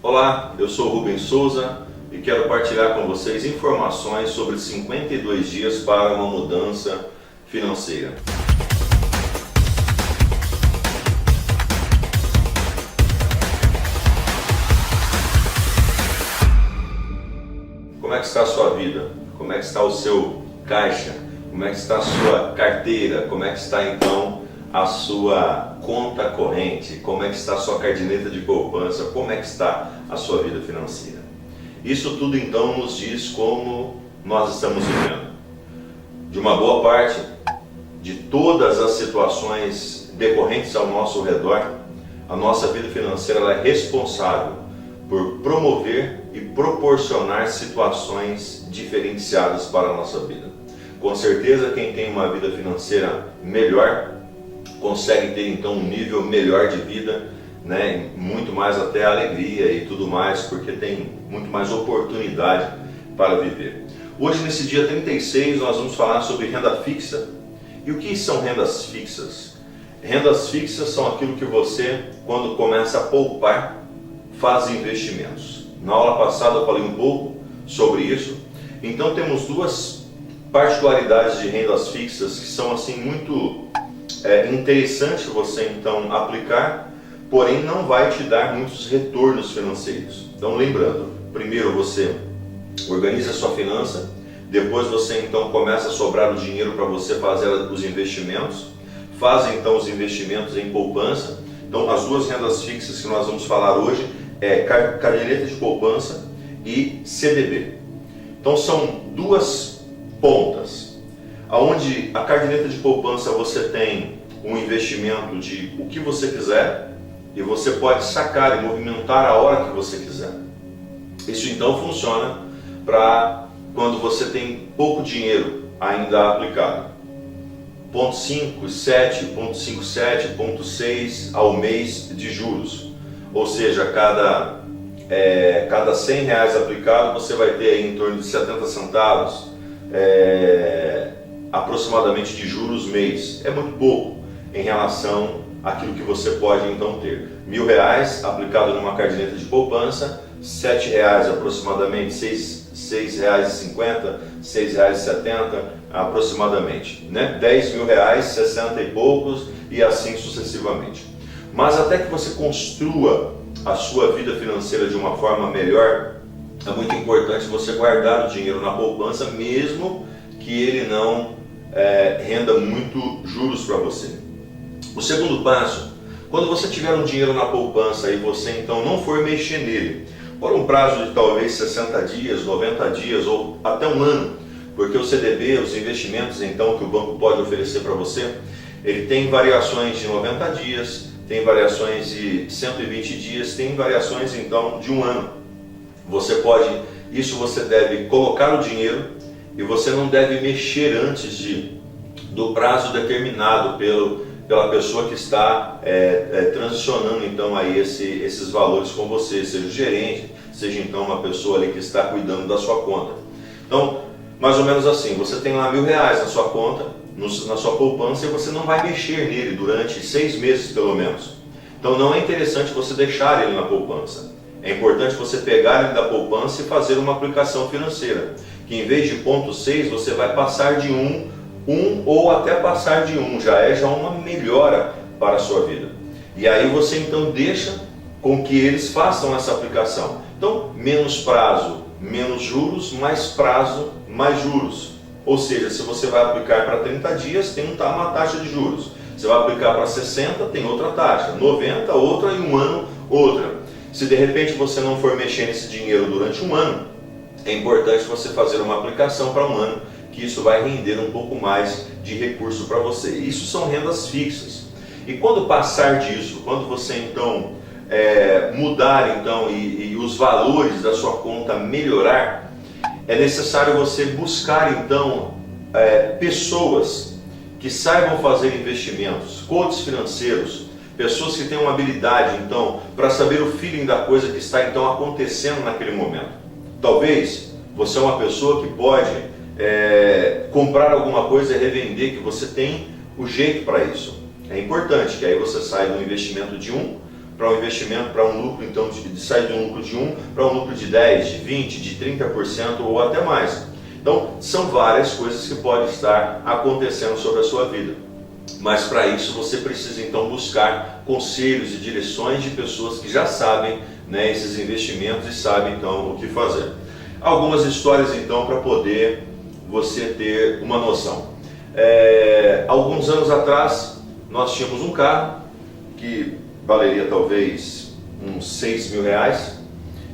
Olá, eu sou Rubens Souza e quero partilhar com vocês informações sobre 52 dias para uma mudança financeira. Como é que está a sua vida? Como é que está o seu caixa? Como é que está a sua carteira? Como é que está então a sua conta corrente? Como é que está a sua caderneta de poupança? Como é que está a sua vida financeira? Isso tudo então nos diz como nós estamos vivendo. De uma boa parte de todas as situações decorrentes ao nosso redor, a nossa vida financeira ela é responsável por promover e proporcionar situações diferenciadas para a nossa vida. Com certeza quem tem uma vida financeira melhor consegue ter então um nível melhor de vida, né? Muito mais até alegria e tudo mais, porque tem muito mais oportunidade para viver. Hoje, nesse dia 36, nós vamos falar sobre renda fixa. E o que são rendas fixas? Rendas fixas são aquilo que você, quando começa a poupar, faz investimentos. Na aula passada eu falei um pouco sobre isso. Então temos duas particularidades de rendas fixas que são assim muito interessante você então aplicar, porém não vai te dar muitos retornos financeiros. Então lembrando, primeiro você organiza a sua finança, depois você então começa a sobrar o dinheiro para você fazer os investimentos, faz então os investimentos em poupança. Então as duas rendas fixas que nós vamos falar hoje é caderneta de poupança e CDB. Então são duas pontas, onde a caderneta de poupança você tem um investimento de o que você quiser e você pode sacar e movimentar a hora que você quiser. Isso então funciona para quando você tem pouco dinheiro ainda aplicado. 0,5, 7, 0,57, 0,6 ao mês de juros. Ou seja, cada R$100 aplicado você vai ter aí em torno de 70 centavos aproximadamente de juros mês. É muito pouco em relação àquilo que você pode então ter. R$1.000 aplicado numa caderneta de poupança, R$7 aproximadamente, R$6,50, R$6,70 aproximadamente, né? R$10.000, 60 e poucos e assim sucessivamente. Mas até que você construa a sua vida financeira de uma forma melhor, é muito importante você guardar o dinheiro na poupança, mesmo que ele não renda muito juros para você. O segundo passo, quando você tiver um dinheiro na poupança e você então não for mexer nele, por um prazo de talvez 60 dias, 90 dias ou até um ano, porque o CDB, os investimentos então que o banco pode oferecer para você, ele tem variações de 90 dias, tem variações de 120 dias, tem variações então de um ano. Você deve colocar o dinheiro e você não deve mexer antes do prazo determinado pela pessoa que está transicionando então aí esses valores com você, seja o gerente, seja então uma pessoa ali que está cuidando da sua conta. Então, mais ou menos assim, você tem lá R$1.000 na sua conta, na sua poupança, e você não vai mexer nele durante 6 meses pelo menos. Então não é interessante você deixar ele na poupança. É importante você pegar ele da poupança e fazer uma aplicação financeira, que em vez de 0,6 você vai passar de 1 ou até passar de 1, já é uma melhora para a sua vida. E aí você então deixa com que eles façam essa aplicação. Então menos prazo, menos juros, mais prazo, mais juros. Ou seja, se você vai aplicar para 30 dias, tem uma taxa de juros. Você vai aplicar para 60, tem outra taxa. 90, outra, e um ano, outra. Se de repente você não for mexer nesse dinheiro durante um ano, é importante você fazer uma aplicação para um ano, que isso vai render um pouco mais de recurso para você. Isso são rendas fixas. E quando passar disso, quando você então mudar então e os valores da sua conta melhorar, é necessário você buscar então pessoas que saibam fazer investimentos, coaches financeiros, pessoas que tenham habilidade então para saber o feeling da coisa que está então acontecendo naquele momento. Talvez você é uma pessoa que pode comprar alguma coisa e revender, que você tem o jeito para isso. É importante que aí você saia do investimento de 1 para um investimento, para um lucro, então de sair de um lucro de 1 para um lucro de 10, de 20, de 30% ou até mais. Então são várias coisas que podem estar acontecendo sobre a sua vida. Mas para isso você precisa então buscar conselhos e direções de pessoas que já sabem, né, esses investimentos e sabem então o que fazer. Algumas histórias então para poder você ter uma noção. Alguns anos atrás nós tínhamos um carro que valeria talvez uns 6 mil reais,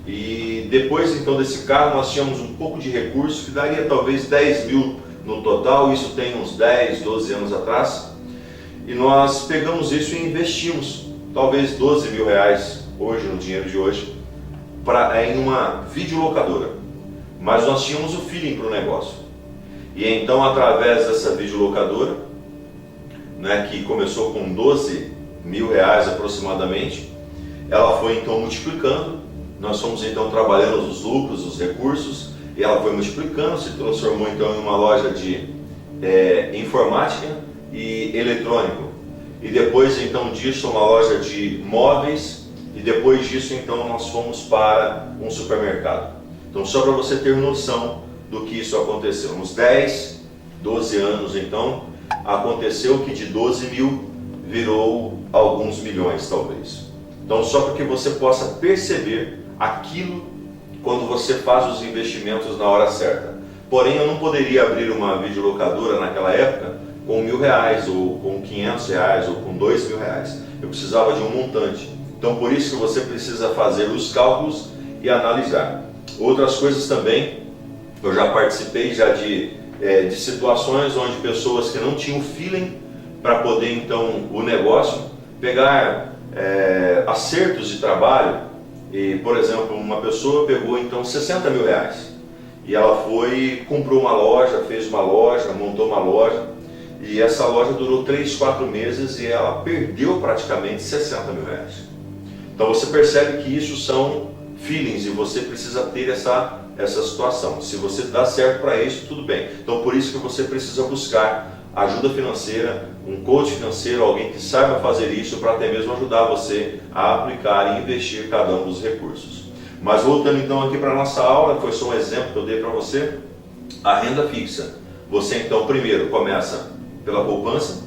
e depois então desse carro nós tínhamos um pouco de recurso que daria talvez 10 mil no total. Isso tem uns 10, 12 anos atrás, e nós pegamos isso e investimos talvez 12 mil reais hoje, no dinheiro de hoje, em uma videolocadora. Mas nós tínhamos o feeling para o negócio, e então através dessa videolocadora, né, que começou com 12 mil reais aproximadamente, ela foi então multiplicando. Nós fomos então trabalhando os lucros, os recursos, e ela foi multiplicando, se transformou então em uma loja de informática e eletrônico, e depois então disso uma loja de móveis, e depois disso então nós fomos para um supermercado. Então só para você ter noção do que isso aconteceu, uns 10, 12 anos então, aconteceu que de 12 mil virou alguns milhões talvez. Então só para que você possa perceber aquilo quando você faz os investimentos na hora certa. Porém eu não poderia abrir uma videolocadora naquela época com 1.000 reais, ou com 500 reais, ou com 2 mil reais. Eu precisava de um montante. Então por isso que você precisa fazer os cálculos e analisar. Outras coisas também, eu já participei de situações onde pessoas que não tinham feeling para poder então o negócio, pegar acertos de trabalho, e por exemplo uma pessoa pegou então 60 mil reais, e ela foi, comprou uma loja, fez uma loja, montou uma loja, e essa loja durou 3, 4 meses e ela perdeu praticamente 60 mil reais. Então você percebe que isso são feelings e você precisa ter essa situação. Se você dá certo para isso, tudo bem. Então por isso que você precisa buscar ajuda financeira, um coach financeiro, alguém que saiba fazer isso para até mesmo ajudar você a aplicar e investir cada um dos recursos. Mas voltando então aqui para a nossa aula, foi só um exemplo que eu dei para você. A renda fixa, você então primeiro começa pela poupança.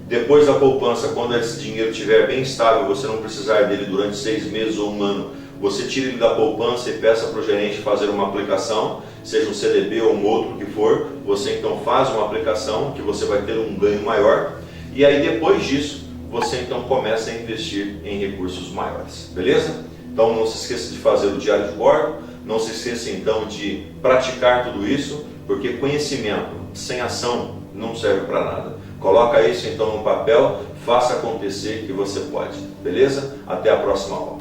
Depois da poupança, quando esse dinheiro estiver bem estável, você não precisar dele durante 6 meses ou um ano, você tira ele da poupança e peça para o gerente fazer uma aplicação, seja um CDB ou um outro que for. Você então faz uma aplicação que você vai ter um ganho maior, e aí depois disso você então começa a investir em recursos maiores, beleza? Então não se esqueça de fazer o diário de bordo, não se esqueça então de praticar tudo isso, porque conhecimento sem ação não serve para nada. Coloca isso então no papel, faça acontecer que você pode, beleza? Até a próxima aula.